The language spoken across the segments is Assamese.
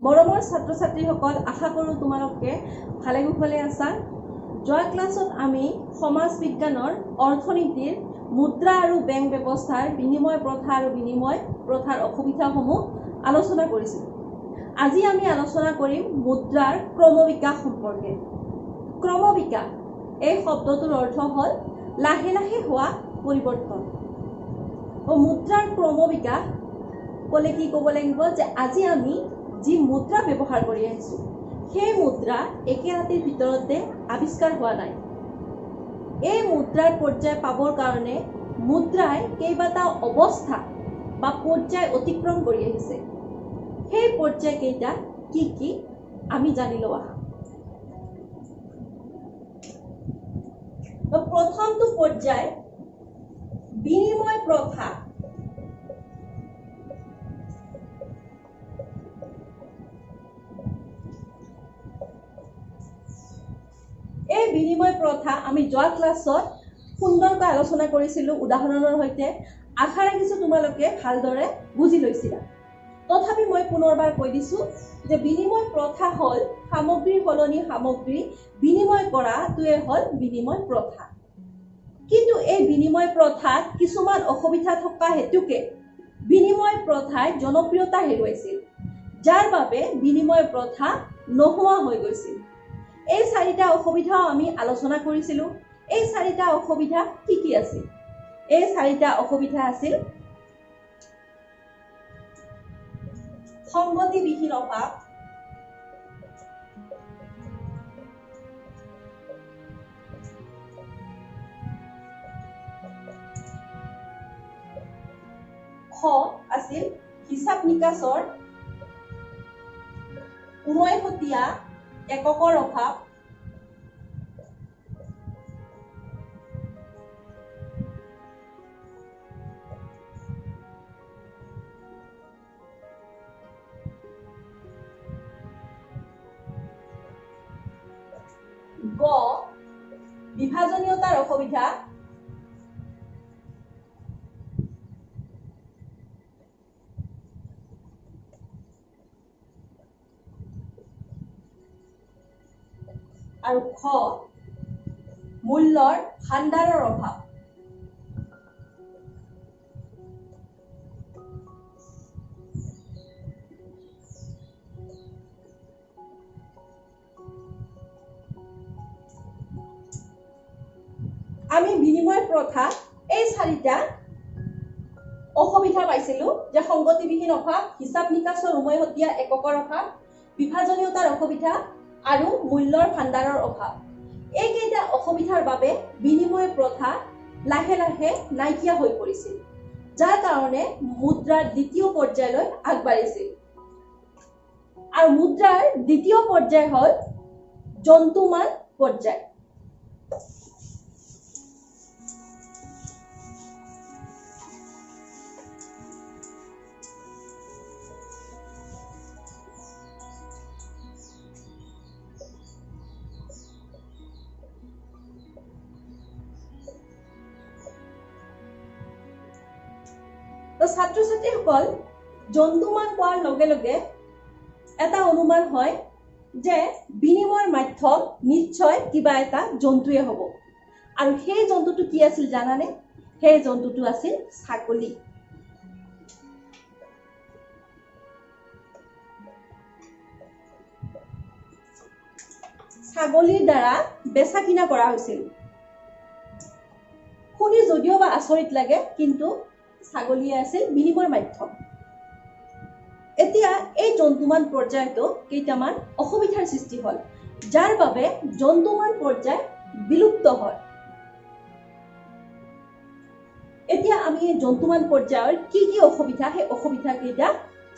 মৰমৰ ছাত্ৰ ছাত্ৰীসকল, আশা কৰোঁ তোমালোকে ভালে কুশলে আছা। যোৱা ক্লাছত আমি সমাজ বিজ্ঞানৰ অৰ্থনীতিৰ মুদ্ৰা আৰু বেংক ব্যৱস্থাৰ বিনিময় প্ৰথা আৰু বিনিময় প্ৰথাৰ অসুবিধাসমূহ আলোচনা কৰিছিলোঁ। আজি আমি আলোচনা কৰিম মুদ্ৰাৰ ক্ৰমবিকাশ সম্পৰ্কে। ক্ৰমবিকাশ এই শব্দটোৰ অৰ্থ হ'ল লাহে লাহে হোৱা পৰিৱৰ্তন। মুদ্ৰাৰ ক্ৰমবিকাশ ক'লে কি ক'ব লাগিব যে আজি আমি যি মুদ্ৰা ব্যৱহাৰ কৰি আহিছোঁ সেই মুদ্ৰা একে ৰাতিৰ ভিতৰতে আৱিষ্কাৰ হোৱা নাই। এই মুদ্ৰাৰ পৰ্যায় পাবৰ কাৰণে মুদ্ৰাই কেইবাটাও অৱস্থা বা পৰ্যায় অতিক্ৰম কৰি আহিছে। সেই পৰ্যায় কেইটা কি কি আমি জানি লওঁ আহা। প্ৰথমটো পৰ্যায় বিনিময় প্ৰথা। এই বিনিময় প্ৰথা আমি যোৱা ক্লাছত সুন্দৰকৈ আলোচনা কৰিছিলোঁ উদাহৰণৰ সৈতে। আশা ৰাখিছোঁ তোমালোকে ভালদৰে বুজি লৈছিলা। তথাপি মই পুনৰবাৰ কৈ দিছোঁ যে বিনিময় প্ৰথা হ'ল সামগ্ৰীৰ সলনি সামগ্ৰী বিনিময় কৰাটোৱে হ'ল বিনিময় প্ৰথা। কিন্তু এই বিনিময় প্ৰথাত কিছুমান অসুবিধা থকা হেতুকে বিনিময় প্ৰথাই জনপ্ৰিয়তা হেৰুৱাইছিল, যাৰ বাবে বিনিময় প্ৰথা নোহোৱা হৈ গৈছিল। এই চাৰিটা অসুবিধাও আমি আলোচনা কৰিছিলোঁ। এই চাৰিটা অসুবিধা কি কি আছিল? এই চাৰিটা অসুবিধা আছিল সংগতিবিহীন অভাৱ, খ আছিল হিচাপ নিকাচৰ উমৈহতীয়া এককৰ অভাৱ, গ বিভাজনীয়তাৰ অসুবিধা, আৰু খ মূল্যৰ ভাণ্ডাৰৰ অভাৱ। আমি বিনিময় প্ৰথা এই চাৰিটা অসুবিধা পাইছিলোঁ যে সংগতিবিহীন অভাৱ, হিচাপ নিকাচৰ উমৈহতীয়া এককৰ অভাৱ, বিভাজনীয়তাৰ অসুবিধা আৰু মূল্যৰ ভাণ্ডাৰৰ অভাৱ। এইকেইটা অসুবিধাৰ বাবে বিনিময় প্ৰথা লাহে লাহে নাইকিয়া হৈ পৰিছিল, যাৰ কাৰণে মুদ্ৰাৰ দ্বিতীয় পৰ্যায়লৈ আগবাঢ়িছিল। আৰু মুদ্ৰাৰ দ্বিতীয় পৰ্যায় হ'ল জন্তুমান পৰ্যায়। ছাত্ৰ ছাত্ৰীসকল, জন্তুমান কোৱাৰ লগে লগে এটা অনুমান হয় যে বিনিময়ৰ মাধ্যম নিশ্চয় কিবা এটা জন্তুৱে হ'ব। আৰু সেই জন্তুটো কি আছিল জানানে? সেই জন্তুটো আছিল ছাগলী। ছাগলীৰ দ্বাৰা বেচা কিনা কৰা হৈছিল। শুনি যদিও বা আচৰিত লাগে, কিন্তু ছাগলীয়ে আছিল বিনিময়ৰ মাধ্যম। এতিয়া এই জন্তুমান পৰ্যায়তো কেইটামান অসুবিধাৰ সৃষ্টি হ'ল, যাৰ বাবে জন্তুমান পৰ্যায় বিলুপ্ত হয়। এতিয়া আমি এই জন্তুমান পৰ্যায়ৰ কি কি অসুবিধা, সেই অসুবিধা কেইটা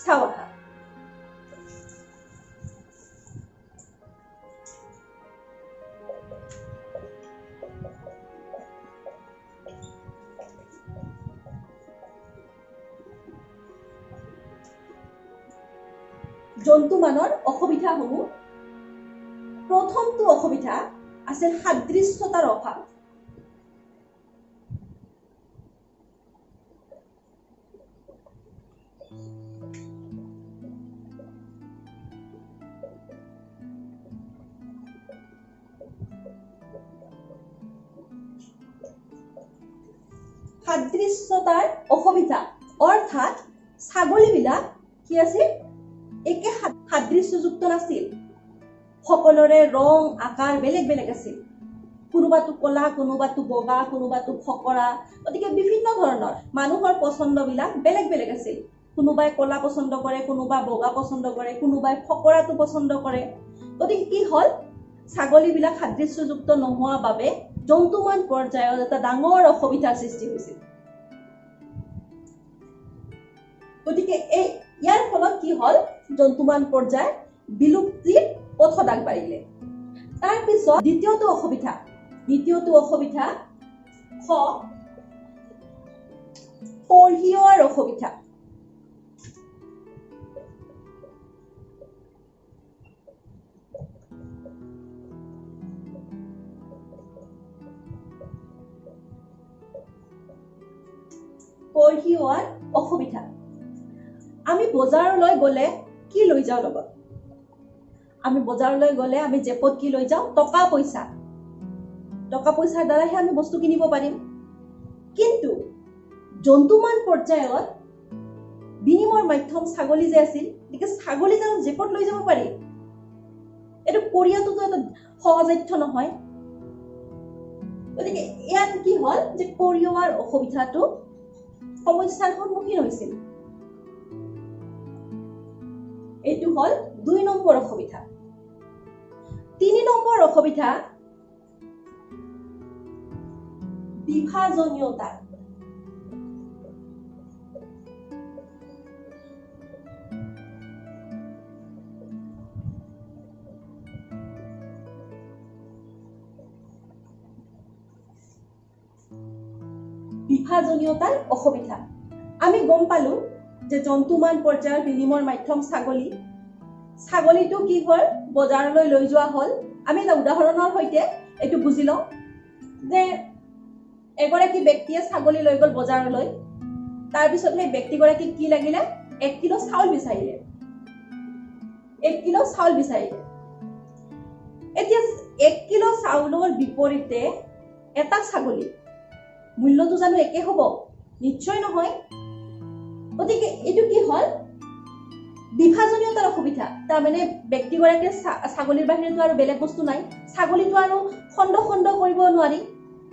চাওঁ আহা। জন্তুমানৰ অসুবিধাসমূহ। প্ৰথমটো অসুবিধা আছিল সাদৃশ্যতাৰ অভাৱ। সাদৃশ্যতাৰ অসুবিধা, অৰ্থাৎ ছাগলীবিলাক কি আছিল একে সাদৃশ্যযুক্ত নাছিল। সকলোৰে ৰং আকাৰ বেলেগ বেলেগ আছিল। কোনোবাটো কলা, কোনোবাটো বগা, কোনোবাটো ফকৰা, গতিকে বিভিন্ন ধৰণৰ মানুহৰ পছন্দবিলাক বেলেগ বেলেগ আছিল। কোনোবাই কলা পছন্দ কৰে, কোনোবাই বগা পছন্দ কৰে, কোনোবাই ফকৰাটো পছন্দ কৰে। গতিকে কি হ'ল, ছাগলীবিলাক সাদৃশ্যযুক্ত নোহোৱাৰ বাবে জন্তুমান পৰ্যায়ত এটা ডাঙৰ অসুবিধাৰ সৃষ্টি হৈছিল। গতিকে ইয়াৰ ফলত কি হ'ল, জন্তুমান পৰ্যায় বিলুপ্তিৰ পথত আগবাঢ়িলে। তাৰপিছত দ্বিতীয়টো অসুবিধা পঢ়িওৱাৰ অসুবিধা। পঢ়িওৱাৰ অসুবিধা। আমি বজাৰলৈ গ'লে কি লৈ যাওঁ লগত? আমি বজাৰলৈ গ'লে আমি জেপত কি লৈ যাওঁ? টকা পইচাৰ দ্বাৰাহে আমি বস্তু কিনিব পাৰিম। কিন্তু জন্তুমান পৰ্যায়ত বিনিময়ৰ মাধ্যম ছাগলী যে আছিল, গতিকে ছাগলী জানো জেপত লৈ যাব পাৰি? এইটো কৰিয়াটোতো এটা সহজাধ্য নহয়। গতিকে ইয়াত কি হ'ল যে কঢ়িওৱাৰ অসুবিধাটো সমস্যাৰ সন্মুখীন হৈছিল। এইটো হ'ল 2 নম্বৰ অসুবিধা। 3 নম্বৰ অসুবিধা বিভাজনীয়তা। বিভাজনীয়তাৰ অসুবিধা। আমি গম পালো যে জন্তুমান পৰ্যায়ৰ বিনিময়ৰ মাধ্যম ছাগলীটো কি হ'ল, বজাৰলৈ লৈ যোৱা হ'ল। আমি এটা উদাহৰণৰ সৈতে এইটো বুজি লওঁ যে এগৰাকী ব্যক্তিয়ে ছাগলী লৈ গ'ল বজাৰলৈ। তাৰপিছত সেই ব্যক্তিগৰাকীক কি লাগিলে? 1 কিলো চাউল বিচাৰিলে। এতিয়া 1 কিলো চাউলৰ বিপৰীতে এটা ছাগলী, মূল্যটো জানো একে হ'ব? নিশ্চয় নহয়। গতিকে এইটো কি হ'ল, বিভাজনীয়তাৰ অসুবিধা। তাৰমানে ব্যক্তিগৰাকীৰ ছাগলীৰ বাহিৰেতো আৰু বেলেগ বস্তু নাই, ছাগলীটো আৰু খণ্ড খণ্ড কৰিব নোৱাৰি।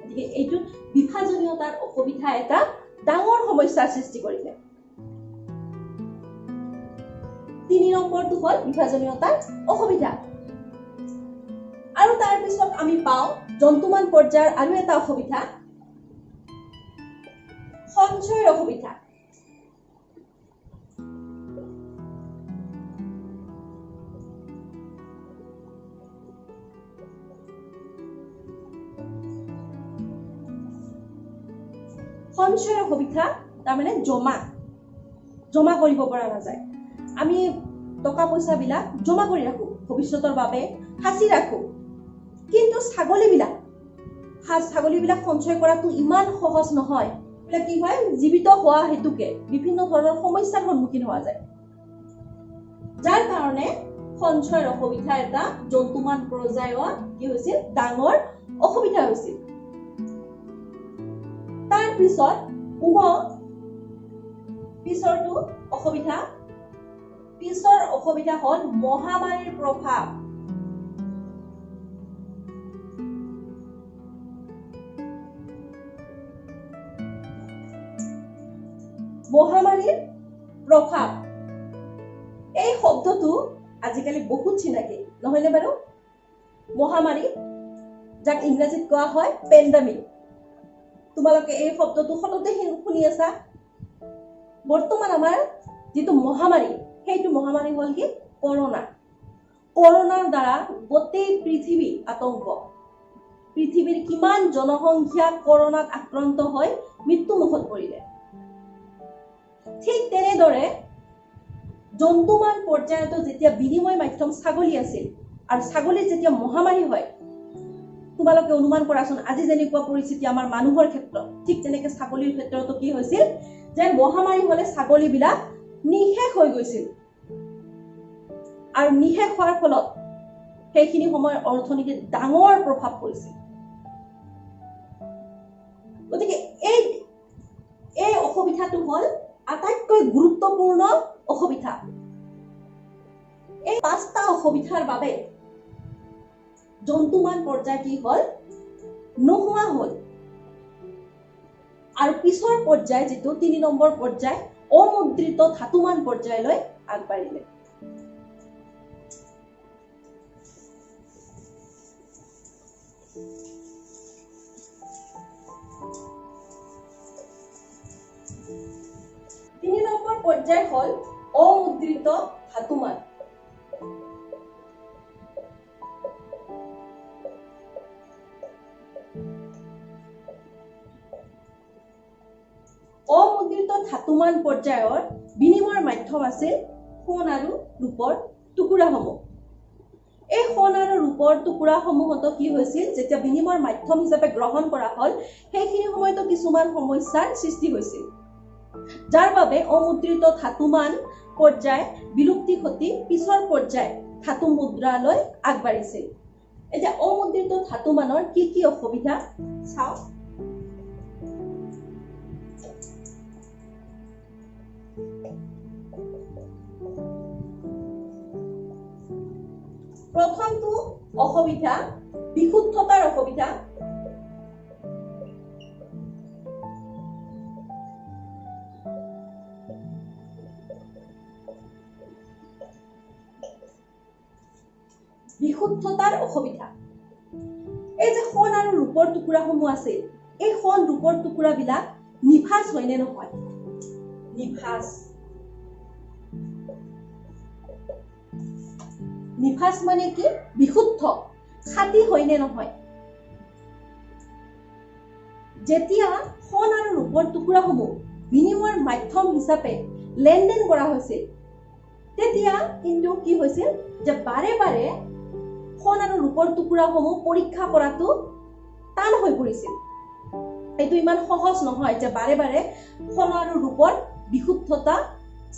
গতিকে এইটো বিভাজনীয়তাৰ অসুবিধা এটা ডাঙৰ সমস্যাৰ সৃষ্টি কৰিলে। 3 নম্বৰটো হ'ল বিভাজনীয়তাৰ অসুবিধা। আৰু তাৰপিছত আমি পাওঁ জন্তুমান পৰ্যায়ৰ আৰু এটা অসুবিধা, সঞ্চয়ৰ অসুবিধা। সঞ্চয়ৰ অসুবিধা তাৰমানে জমা কৰিব পৰা নাযায়। আমি টকা পইচাবিলাক জমা কৰি ৰাখোঁ, ভৱিষ্যতৰ বাবে সাঁচি ৰাখোঁ। কিন্তু ছাগলীবিলাক সঞ্চয় কৰাটো ইমান সহজ নহয়। কি হয়, জীৱিত হোৱা হেতুকে বিভিন্ন ধৰণৰ সমস্যাৰ সন্মুখীন হোৱা যায়, যাৰ কাৰণে সঞ্চয়ৰ অসুবিধা এটা জন্তুমান পৰ্যায়ত কি হৈছিল, ডাঙৰ অসুবিধা হৈছিল। তাৰপিছত পিছৰ অসুবিধা হ'ল মহামাৰীৰ প্ৰভাৱ। এই শব্দটো আজিকালি বহুত চিনাকি, নহয়নে বাৰু? মহামাৰী, যাক ইংৰাজীত কোৱা হয় পেণ্ডামিক। তোমালোকে এই শব্দটো সততে শুনি আছা। বৰ্তমান আমাৰ যিটো মহামাৰী, সেইটো মহামাৰী হ'ল কি? কৰোণাৰ দ্বাৰা গোটেই পৃথিৱী আতংক। পৃথিৱীৰ কিমান জনসংখ্যা কৰোণাত আক্ৰান্ত হৈ মৃত্যুমুখত পৰিলে। ঠিক তেনেদৰে জন্তুমান পৰ্যায়তো যেতিয়া বিনিময় মাধ্যম ছাগলী আছিল আৰু ছাগলীৰ যেতিয়া মহামাৰী হয়, তোমালোকে অনুমান কৰাচোন, আজি যেনেকুৱা পৰিস্থিতি আমাৰ মানুহৰ ক্ষেত্ৰত, ঠিক তেনেকে ছাগলীৰ ক্ষেত্ৰতো কি হৈছিল যে মহামাৰী হলে ছাগলীবিলাক নিশেষ হৈ গৈছিল। আৰু নিশেষ হোৱাৰ ফলত সেইখিনি সময়ৰ অৰ্থনীতিত ডাঙৰ প্ৰভাৱ পৰিছিল। গতিকে এই গুৰুত্বপূৰ্ণ অসুবিধা। এই 5টা অসুবিধাৰ বাবে জন্তুমান পৰ্যায় কি হ'ল নোহোৱা হ'ল আৰু পিছৰ পৰ্যায় যেটো 3 নম্বৰ পৰ্যায় অমুদ্ৰিত ধাতুমান পৰ্যায়লৈ আগবাঢ়িলে। পৰ্যায় হল অমুদ্ৰিত ধাতুমান। অমুদ্ৰিত ধাতুমান পৰ্যায়ৰ বিনিময়ৰ মাধ্যম আছিল সোণ আৰু ৰূপৰ টুকুৰাসমূহ। এই সোণ আৰু ৰূপৰ টুকুৰাসমূহতো কি হৈছিল যেতিয়া বিনিময়ৰ মাধ্যম হিচাপে গ্ৰহণ কৰা হল সেইখিনি সময়তো কিছুমান সমস্যাৰ সৃষ্টি হৈছিল, যাৰ বাবে অমুদ্ৰিত ধাতুমান পৰ্যায় বিলুপ্তি ঘটি পিছৰ পৰ্যায় ধাতু মুদ্ৰালৈ আগবাঢ়িছিল। এতিয়া অমুদ্ৰিত ধাতুমানৰ কি অসুবিধা চাও। প্ৰথমটো অসুবিধা বিশুদ্ধতাৰ অসুবিধা। বিশুদ্ধতাৰ অসুবিধা। এই যে সোণ আৰু ৰূপৰ টুকুৰাসমূহ আছে, এই সোণ ৰূপৰ টুকুৰাবিলাক নিভাঁজ হয় নে নহয়? নিভাঁজ। নিভাঁজ মানে কি? বিশুদ্ধ, খাঁটি হয় নে নহয়? যেতিয়া সোণ আৰু ৰূপৰ টুকুৰাসমূহ বিনিময়ৰ মাধ্যম হিচাপে লেনদেন কৰা হৈছিল তেতিয়া কিন্তু কি হৈছিল যে বাৰে বাৰে সোণ আৰু ৰূপৰ টুকুৰাসমূহ পৰীক্ষা কৰাটো টান হৈ পৰিছিল। এইটো ইমান সহজ নহয় যে বাৰে বাৰে সোণ আৰু ৰূপৰ বিশুদ্ধতা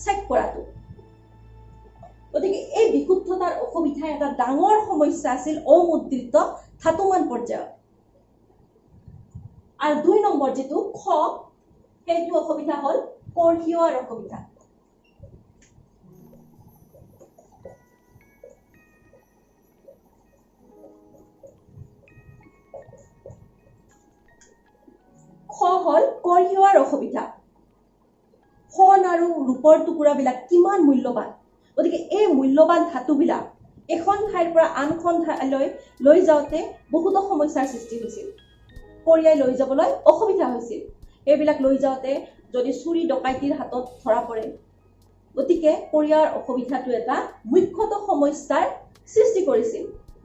চেক কৰাটো। গতিকে এই বিশুদ্ধতাৰ অসুবিধা এটা ডাঙৰ সমস্যা আছিল অমুদ্ৰিত ধাতুমান পৰ্যায়ত। আৰু 2 নম্বৰ যেটো খ সেইটো অসুবিধা হল কঢ়িওৱাৰ অসুবিধা। খ হল কঢ়িওৱাৰ অসুবিধা। সোণ আৰু ৰূপৰ টুকুৰাবিলাক কিমান মূল্যৱান, গতিকে এই মূল্যৱান ধাতুবিলাক এখন ঠাইৰ পৰা আনখন ঠাইলৈ লৈ যাওঁতে বহুতো সমস্যাৰ সৃষ্টি হৈছিল। কঢ়িয়াই লৈ যাবলৈ অসুবিধা হৈছিল। এইবিলাক লৈ যাওঁতে যদি চুৰি ডকাইতিৰ হাতত ধৰা পৰে, গতিকে কঢ়িওৱাৰ অসুবিধাটো এটা মুখ্যতঃ সমস্যাৰ সৃষ্টি কৰিছিল,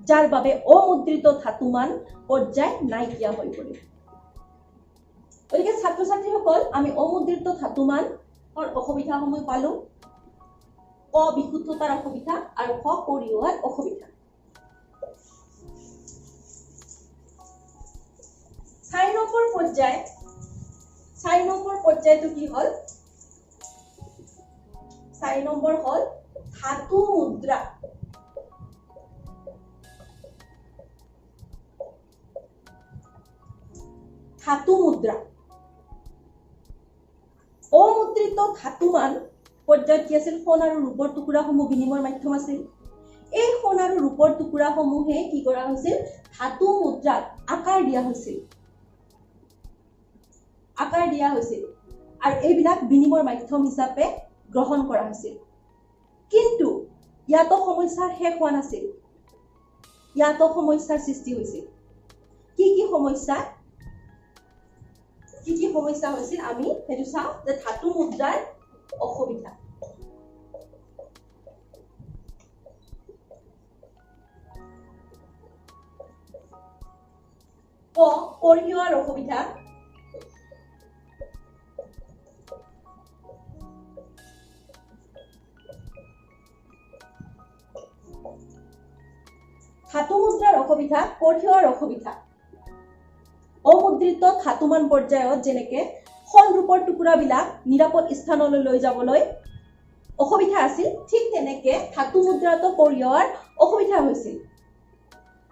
যাৰ বাবে অমুদ্ৰিত ধাতুমান পৰ্যায় নাইকিয়া হৈ পৰিল। গতিকে ছাত্ৰ ছাত্ৰীসকল আমি অমুদ্ৰিত ধাতুমানৰ অসুবিধাসমূহ পালো। ক বিশুদ্ধতাৰ অসুবিধা আৰু খ কঢ়িওৱাৰ অসুবিধা। 4 নম্বৰ পৰ্যায়। 4 নম্বৰ পৰ্যায়টো কি হল? 4 নম্বৰ হল ধাতু মুদ্ৰা। ধাতু মুদ্ৰা। অমুদ্ৰিত ধাতুমান পৰ্যায়ত কি আছিল? সোণ আৰু ৰূপৰ টুকুৰাসমূহ বিনিময়ৰ মাধ্যম আছিল। এই সোণ আৰু ৰূপৰ টুকুৰাসমূহে কি কৰা হৈছিল? ধাতু মুদ্ৰাত আকাৰ দিয়া হৈছিল। আকাৰ দিয়া হৈছিল আৰু এইবিলাক বিনিময়ৰ মাধ্যম হিচাপে গ্ৰহণ কৰা হৈছিল। কিন্তু ইয়াতো সমস্যাৰ শেষ হোৱা নাছিল। ইয়াতো সমস্যাৰ সৃষ্টি হৈছিল। কি সমস্যা? কি সমস্যা হৈছিল আমি সেইটো চাওঁ যে ধাতু মুদ্ৰাৰ অসুবিধা। ক কঢ়িওৱাৰ অসুবিধা। ধাতু মুদ্ৰাৰ অসুবিধা, কঢ়িওৱাৰ অসুবিধা। অমুদ্ৰিত ধাতুমান পৰ্যায়ত যেনেকে সোণ ৰূপৰ টুকুৰাবিলাক নিৰাপদ স্থানলৈ লৈ যাবলৈ অসুবিধা আছিল, ঠিক তেনেকে ধাতু মুদ্ৰাতো কঢ়িওৱাৰ অসুবিধা হৈছিল,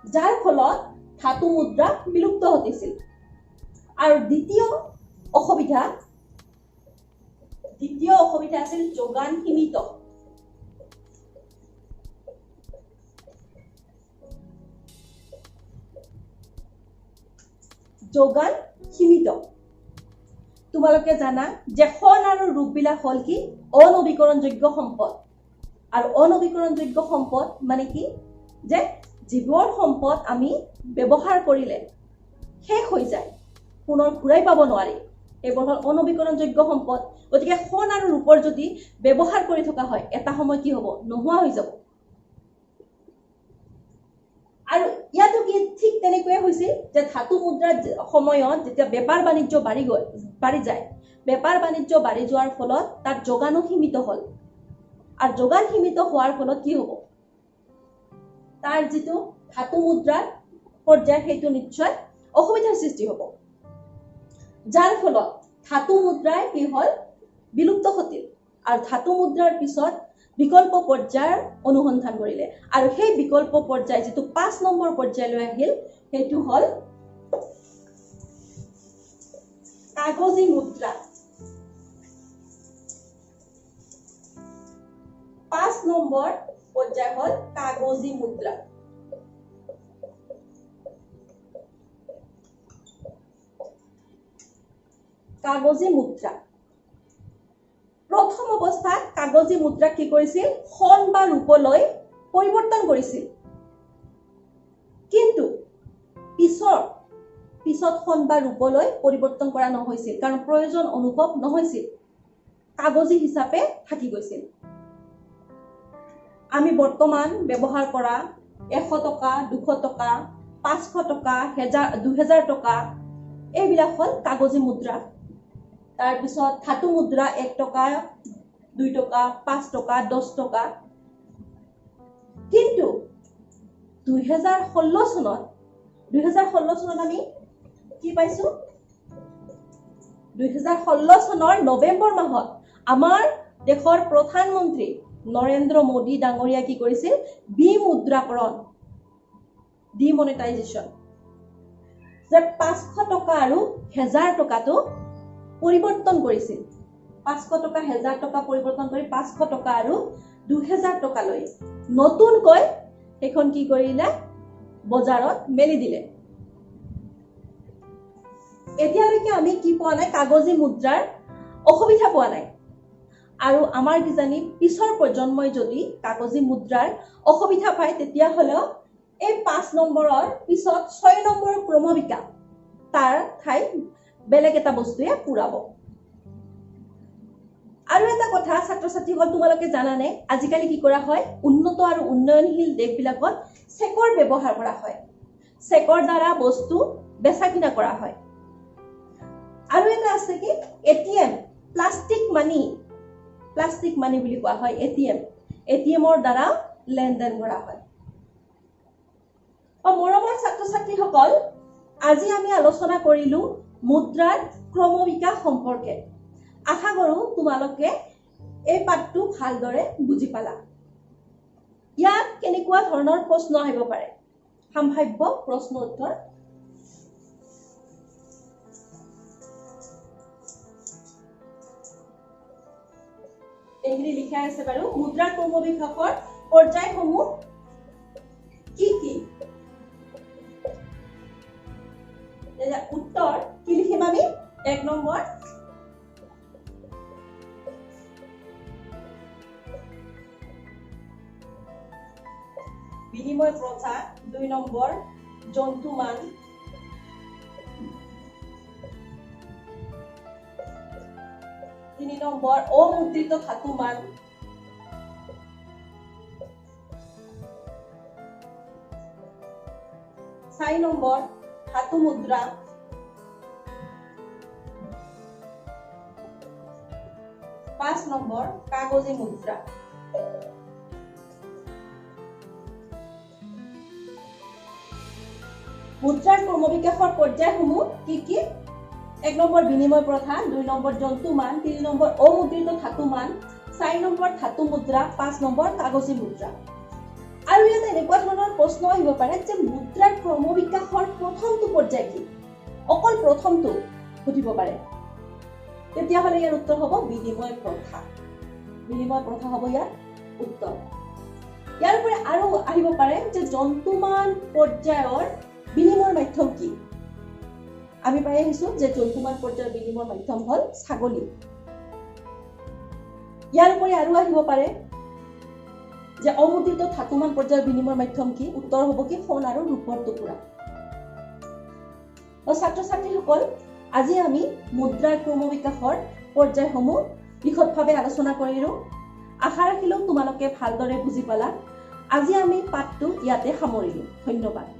যাৰ ফলত ধাতু মুদ্ৰা বিলুপ্ত ঘটিছিল। আৰু দ্বিতীয় অসুবিধা দ্বিতীয় অসুবিধা আছিল যোগান সীমিত। যোগান সীমিত। তোমালোকে জানা যে শণ আৰু ৰূপবিলাক হল কি অনবীকৰণযোগ্য সম্পদ। আৰু অনবীকৰণযোগ্য সম্পদ মানে কি যে যিবোৰ সম্পদ আমি ব্যৱহাৰ কৰিলে শেষ হৈ যায়, পুনৰ ঘূৰাই পাব নোৱাৰি, এইবোৰ হল অনবীকৰণযোগ্য সম্পদ। গতিকে শণ আৰু ৰূপৰ যদি ব্যৱহাৰ কৰি থকা হয় এটা সময় কি হ'ব, নোহোৱা হৈ যাব। আৰু ইয়াতো কি ঠিক তেনেকৈয়ে হৈছিল যে ধাতু মুদ্ৰাৰ সময়ত যেতিয়া বেপাৰ বাণিজ্য বাঢ়ি যায়, বেপাৰ বাণিজ্য বাঢ়ি যোৱাৰ ফলত তাত যোগানো সীমিত হল। আৰু যোগান সীমিত হোৱাৰ ফলত কি হ'ব, তাৰ যিটো ধাতু মুদ্ৰাৰ পৰ্যায় সেইটো নিশ্চয় অসুবিধাৰ সৃষ্টি হ'ব, যাৰ ফলত ধাতু মুদ্ৰাই কি হল বিলুপ্ত ঘটিল। আৰু ধাতু মুদ্ৰাৰ পিছত বিকল্প পৰ্যায়ৰ অনুসন্ধান কৰিলে, আৰু সেই বিকল্প পৰ্যায় যিটো 5 নম্বৰ পৰ্যায়লৈ আহিল সেইটো হল কাগজী মুদ্ৰা। 5 নম্বৰ পৰ্যায় হল কাগজী মুদ্ৰা। কাগজী মুদ্ৰা প্ৰথম অৱস্থাত কাগজী মুদ্ৰা কি কৰিছিল, শণ বা ৰূপলৈ পৰিৱৰ্তন কৰিছিল। কিন্তু পিছত শণ বা ৰূপলৈ পৰিৱৰ্তন কৰা নহৈছিল, কাৰণ প্ৰয়োজন অনুভৱ নহৈছিল, কাগজী হিচাপে থাকি গৈছিল। আমি বৰ্তমান ব্যৱহাৰ কৰা 100 টকা, 200 টকা, 500 টকা, 2000 টকা এইবিলাক হল কাগজী মুদ্ৰা। তাৰপিছত ধাতু মুদ্ৰা 1 টকা, 2 টকা, 5 টকা, 10 টকা। কিন্তু 2016 চনত আমি কি পাইছো, 2016 চনৰ নৱেম্বৰ মাহত আমাৰ দেশৰ প্ৰধানমন্ত্ৰী নৰেন্দ্ৰ মোদী ডাঙৰীয়া কি কৰিছিল, বিমুদ্ৰাকৰণ, ডিমনিটাইজেশ্যন, যে 500 টকা আৰু 1000 টকাটো পৰিৱৰ্তন কৰিছিল। 500 টকা 1000 টকা পৰিৱৰ্তন কৰি 500 টকা আৰু 2000 টকালৈ নতুনকৈ এখন কি কৰিলে, বজাৰত মেলি দিলে। এতিয়ালৈকে আমি কি পোৱা নাই, কাগজী মুদ্ৰাৰ অসুবিধা পোৱা নাই। আৰু আমাৰ কিজানি পিছৰ প্ৰজন্মই যদি কাগজী মুদ্ৰাৰ অসুবিধা পায় তেতিয়াহ'লেও এই 5 নম্বৰৰ পিছত 6 নম্বৰ ক্ৰমবিকা তাৰ ঠাই বেলেগ এটা বস্তুৱে পুৰাব। আৰু এটা কথা ছাত্ৰ ছাত্ৰীসকল, তোমালোকে জানানে আজিকালি কি কৰা হয়, উন্নত আৰু উন্নয়নশীল দেশবিলাকত চেকৰ ব্যৱহাৰ কৰা হয়, চেকৰ দ্বাৰা বস্তু বেচা কিনা কৰা হয়। আৰু এটা আছে কি এটিএম, প্লাষ্টিক মানি বুলি কোৱা হয় এটিএমৰ দ্বাৰা লেনদেন কৰা হয়। মৰমৰ ছাত্ৰ ছাত্ৰীসকল, আজি আমি আলোচনা কৰিলো মুদ্ৰাৰ ক্ৰমবিকাশ সম্পৰ্কে। আশা কৰো তোমালোকে এই পাঠটো ভালদৰে বুজি পালা। ইয়াত কেনেকুৱা ধৰণৰ প্ৰশ্ন আহিব পাৰে, সম্ভাৱ্য প্ৰশ্ন উত্তৰ। এইখিনি লিখা আছে বাৰু, মুদ্ৰাৰ ক্ৰমবিকাশৰ পৰ্যায়সমূহ কি কি? উত্তৰ কি লিখিম আমি? 1 নম্বৰ বিনিময় প্ৰথা, 2 নম্বৰ জন্তুমান, 3 নম্বৰ অমুদ্ৰিত ধাতুমান, 4 নম্বৰ ধাতু মুদ্ৰা, 5 নম্বৰ কাগজী মুদ্ৰা। মুদ্ৰাৰ ক্ৰমবিকাশৰ পৰ্যায়সমূহ কি কি? 1 নম্বৰ বিনিময় প্ৰথা, 2 নম্বৰ জন্তুমান, 3 নম্বৰ অমুদ্ৰিত ধাতুমান, 4 নম্বৰ ধাতু মুদ্ৰা, 5 নম্বৰ কাগজী মুদ্ৰা। আৰু ইয়াত এনেকুৱা ধৰণৰ প্ৰশ্ন আহিব পাৰে যে মুদ্ৰাৰ ক্ৰমবিকাশৰ প্ৰথমটো পৰ্যায় কি? অকল প্ৰথমটো সুধিব পাৰে। তেতিয়াহ'লে ইয়াৰ উত্তৰ হ'ব বিনিময় প্ৰথা। বিনিময় প্ৰথা হ'ব ইয়াৰ উত্তৰ। ইয়াৰ উপৰি আৰু আহিব পাৰে যে জন্তুমান পৰ্যায়ৰ বিনিময় মাধ্যম কি? আমি পাই আহিছো যে জন্তুমান পৰ্যায়ৰ বিনিময় মাধ্যম হ'ল ছাগলী। ইয়াৰ উপৰি আৰু আহিব পাৰে যে অমুদ্ৰিত ধাতুমান পৰ্যায়ৰ বিনিময় মাধ্যম কি? উত্তৰ হ'ব কি সোণ আৰু ৰূপৰ টুকুৰা। ছাত্ৰ ছাত্ৰীসকল, আজি আমি মুদ্ৰাৰ ক্ৰমবিকাশৰ পৰ্যায়সমূহ বিশদভাৱে আলোচনা কৰিলো। আশা ৰাখিলো তোমালোকে ভালদৰে বুজি পালা। আজি আমি পাঠটো ইয়াতে সামৰিলো। ধন্যবাদ।